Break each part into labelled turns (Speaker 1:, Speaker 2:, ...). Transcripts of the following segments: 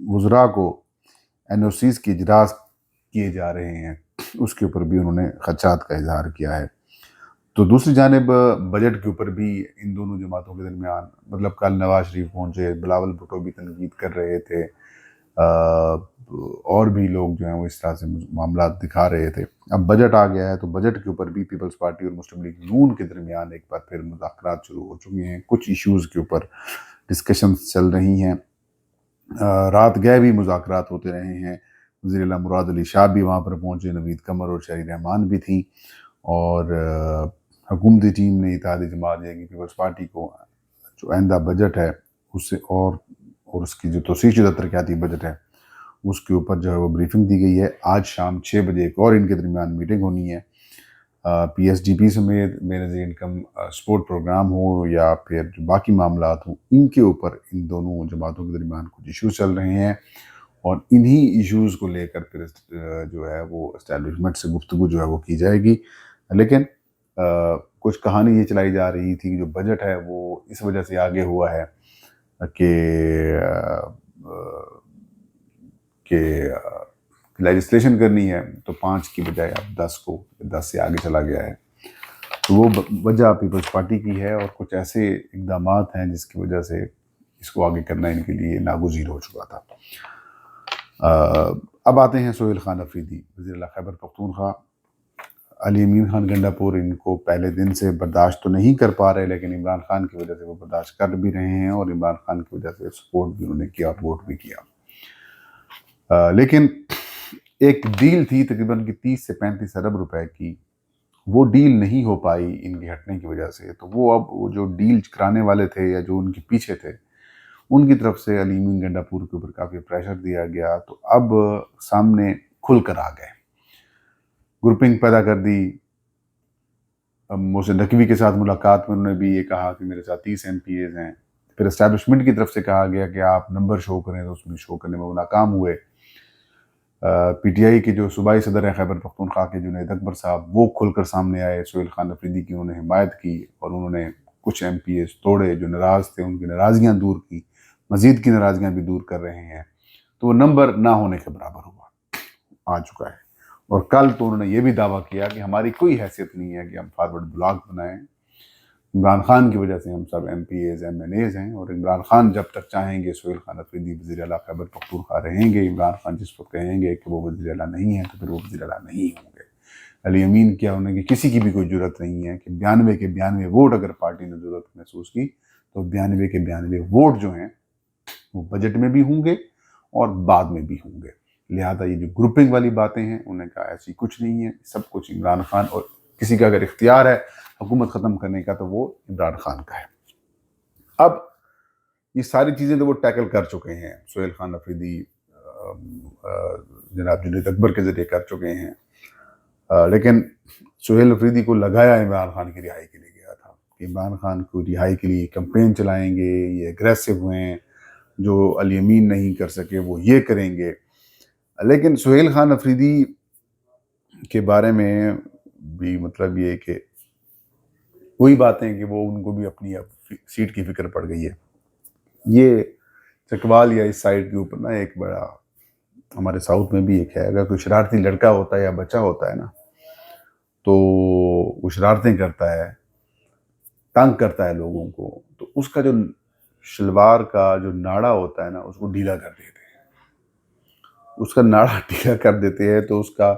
Speaker 1: وزراء کو NOCs کی اجراء کیے جا رہے ہیں، اس کے اوپر بھی انہوں نے خدشات کا اظہار کیا ہے۔ تو دوسری جانب بجٹ کے اوپر بھی ان دونوں جماعتوں کے درمیان، مطلب کل نواز شریف پہنچے، بلاول بھٹو بھی تنقید کر رہے تھے، اور بھی لوگ جو ہیں وہ اس طرح سے معاملات دکھا رہے تھے۔ اب بجٹ آ گیا ہے تو بجٹ کے اوپر بھی پیپلز پارٹی اور مسلم لیگ نون کے درمیان ایک بار پھر مذاکرات شروع ہو چکے ہیں، کچھ ایشوز کے اوپر ڈسکشنز چل رہی ہیں۔ رات گئے بھی مذاکرات ہوتے رہے ہیں، وزیر اعلیٰ مراد علی شاہ بھی وہاں پر پہنچے، نوید قمر اور شہری رحمان بھی تھیں، اور حکومتی ٹیم نے اتحادی جماعت یعنی پیپلز پارٹی کو جو آئندہ بجٹ ہے اس سے اور اس کی جو توسیع شدہ ترقیاتی بجٹ ہے اس کے اوپر جو ہے وہ بریفنگ دی گئی ہے۔ آج شام 6 بجے ایک اور ان کے درمیان میٹنگ ہونی ہے، PSDP سمیت بے نظیر انکم سپورٹ پروگرام ہو یا پھر جو باقی معاملات ہوں، ان کے اوپر ان دونوں جماعتوں کے درمیان کچھ ایشوز چل رہے ہیں، اور انہی ایشوز کو لے کر پھر جو ہے وہ اسٹیبلشمنٹ سے گفتگو جو ہے وہ کی جائے گی۔ لیکن کچھ کہانی یہ چلائی جا رہی تھی کہ جو بجٹ ہے وہ اس وجہ سے آگے ہوا ہے کہ لیجسلیشن کرنی ہے تو 5 کی بجائے اب 10 سے آگے چلا گیا ہے، تو وہ وجہ پیپلز پارٹی کی ہے، اور کچھ ایسے اقدامات ہیں جس کی وجہ سے اس کو آگے کرنا ان کے لیے ناگزیر ہو چکا تھا۔ اب آتے ہیں سہیل خان افریدی، وزیر اعلیٰ خیبر پختونخوا۔ علی امین خان گنڈا پور ان کو پہلے دن سے برداشت تو نہیں کر پا رہے، لیکن عمران خان کی وجہ سے وہ برداشت کر بھی رہے ہیں، اور عمران خان کی وجہ سے سپورٹ بھی انہوں نے کیا، ووٹ بھی کیا۔ لیکن ایک ڈیل تھی تقریباً 30 سے 35 ارب روپے کی، وہ ڈیل نہیں ہو پائی ان کے ہٹنے کی وجہ سے، تو وہ اب وہ جو ڈیل کرانے والے تھے یا جو ان کے پیچھے تھے ان کی طرف سے علی امین گنڈا پور کے اوپر کافی پریشر دیا گیا، تو اب سامنے کھل کر آ گئے، گروپنگ پیدا کر دی۔ محسن نقوی کے ساتھ ملاقات میں انہوں نے بھی یہ کہا کہ میرے ساتھ 30 MPAs ہیں، پھر اسٹیبلشمنٹ کی طرف سے کہا گیا کہ آپ نمبر شو کریں، تو اس میں شو کرنے میں وہ ناکام ہوئے۔ PTI کے جو صوبائی صدر ہیں خیبر پختونخوا کے جنید اکبر صاحب، وہ کھل کر سامنے آئے، سہیل خان افریدی کی انہوں نے حمایت کی، اور انہوں نے کچھ MPAs توڑے جو ناراض تھے، ان کی ناراضگیاں دور کی، مزید کی ناراضگیاں بھی دور کر رہے ہیں، تو وہ نمبر نہ ہونے کے برابر ہوا، آ چکا ہے۔ اور کل تو انہوں نے یہ بھی دعویٰ کیا کہ ہماری کوئی حیثیت نہیں ہے کہ ہم فارورڈ بلاک بنائیں، عمران خان کی وجہ سے ہم سب MPAs MNAs ہیں، اور عمران خان جب تک چاہیں گے سہیل خان افریدی وزیر اعلیٰ خیبر پختونخوا رہیں گے، عمران خان جس وقت کہیں گے کہ وہ وزیر اعلیٰ نہیں ہیں تو پھر وہ وزیر اعلیٰ نہیں ہوں گے۔ علی امین کیا ہونے کی کسی کی بھی کوئی ضرورت نہیں ہے کہ 92 کے 92 ووٹ اگر پارٹی نے ضرورت محسوس کی تو 92 کے 92 ووٹ جو ہیں وہ بجٹ میں بھی ہوں گے اور بعد میں بھی ہوں گے، لہٰذا یہ جو گروپنگ والی باتیں ہیں انہوں نے کہا ایسی کچھ نہیں ہے، سب کچھ عمران خان، اور کسی کا اگر اختیار ہے حکومت ختم کرنے کا تو وہ عمران خان کا ہے۔ اب یہ ساری چیزیں تو وہ ٹیکل کر چکے ہیں، سہیل خان افریدی جناب جنید اکبر کے ذریعے کر چکے ہیں، لیکن سہیل افریدی کو لگایا عمران خان کی رہائی کے لیے گیا تھا کہ عمران خان کو رہائی کے لیے کمپین چلائیں گے، یہ اگریسو ہوئے، جو علی امین نہیں کر سکے وہ یہ کریں گے۔ لیکن سہیل خان افریدی کے بارے میں بھی مطلب یہ کہ وہی باتیں کہ وہ ان کو بھی اپنی سیٹ کی فکر پڑ گئی ہے۔ یہ چکوال یا اس سائڈ کے اوپر نا ایک بڑا، ہمارے ساؤتھ میں بھی ایک ہے، اگر کوئی شرارتی لڑکا ہوتا ہے یا بچہ ہوتا ہے نا تو وہ شرارتیں کرتا ہے، تنگ کرتا ہے لوگوں کو، تو اس کا جو شلوار کا جو ناڑا ہوتا ہے نا اس کو ڈھیلا کر دیتے ہیں، اس کا ناڑا ڈھیلا کر دیتے ہیں، تو اس کا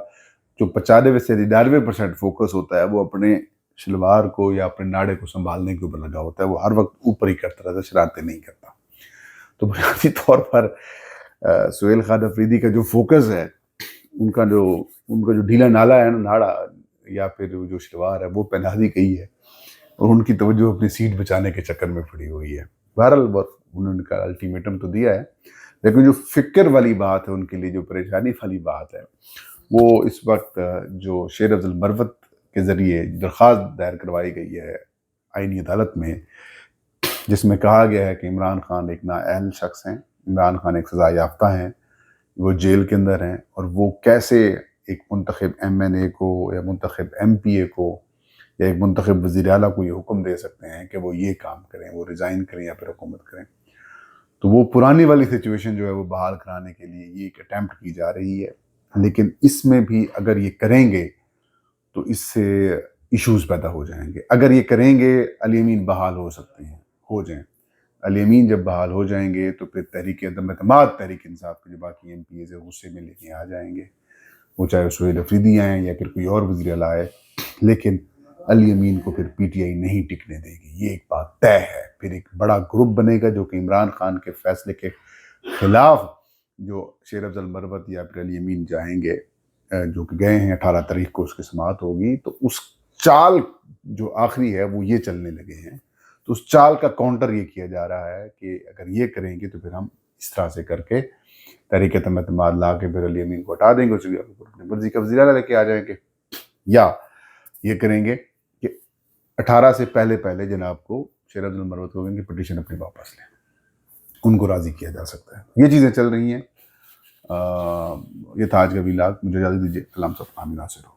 Speaker 1: جو 95 سے 99% فوکس ہوتا ہے وہ اپنے شلوار کو یا اپنے ناڑے کو سنبھالنے کے اوپر لگا ہوتا ہے، وہ ہر وقت اوپر ہی کرتا رہتا ہے، شرارتیں نہیں کرتا۔ تو بنیادی طور پر سہیل خان افریدی کا جو فوکس ہے، ان کا جو ڈھیلا نالا ہے نا، ناڑا یا پھر جو شلوار ہے وہ پہنا دی گئی ہے، اور ان کی توجہ اپنی سیٹ بچانے کے چکر میں پڑی ہوئی ہے۔ بہرحال انہوں نے کا الٹیمیٹم تو دیا ہے، لیکن جو فکر والی بات ہے ان کے لیے، جو پریشانی والی بات ہے، وہ اس وقت جو شیر افضل مروت کے ذریعے درخواست دائر کروائی گئی ہے آئینی عدالت میں، جس میں کہا گیا ہے کہ عمران خان ایک نااہل شخص ہیں، عمران خان ایک سزا یافتہ ہیں، وہ جیل کے اندر ہیں، اور وہ کیسے ایک منتخب MNA کو یا منتخب MPA کو یا ایک منتخب وزیر اعلیٰ کو یہ حکم دے سکتے ہیں کہ وہ یہ کام کریں، وہ ریزائن کریں یا پھر حکومت کریں۔ تو وہ پرانی والی سچویشن جو ہے وہ بحال کرانے کے لیے یہ ایک اٹیمپٹ کی جا رہی ہے، لیکن اس میں بھی اگر یہ کریں گے تو اس سے ایشوز پیدا ہو جائیں گے۔ اگر یہ کریں گے علی امین بحال ہو سکتے ہیں، ہو جائیں۔ علی امین جب بحال ہو جائیں گے تو پھر تحریک عدم اعتماد تحریک انصاف کے جو باقی ایم پی ایز ہیں غصے میں لے کے آ جائیں گے، وہ چاہے سہیل افریدی آئیں یا پھر کوئی اور وزیر اعلیٰ آئے، لیکن علی امین کو پھر پی ٹی آئی نہیں ٹکنے دے گی، یہ ایک بات طے ہے۔ پھر ایک بڑا گروپ بنے گا جو کہ عمران خان کے فیصلے کے خلاف جو شیر افضل مروت یا پھر علی امین جائیں گے، جو کہ گئے ہیں 18 تاریخ کو اس کی سماعت ہوگی، تو اس چال جو آخری ہے وہ یہ چلنے لگے ہیں، تو اس چال کا کاؤنٹر یہ کیا جا رہا ہے کہ اگر یہ کریں گے تو پھر ہم اس طرح سے کر کے تحریک عدم اعتماد لا کے پھر علی امین کو ہٹا دیں گے، اسے اپنی مرضی کا وزیر اعلیٰ لے کے آ جائیں گے، یا یہ کریں گے کہ 18 سے پہلے جناب کو شیر افضل مروت کو کہیں کہ پٹیشن اپنی واپس لیں، ان کو راضی کیا جا سکتا ہے۔ یہ چیزیں چل رہی ہیں۔ یہ تھا آج کا ویلاگ، مجھے اجازت دیجیے۔ اللہ ہم سب آمین ناصر ہو۔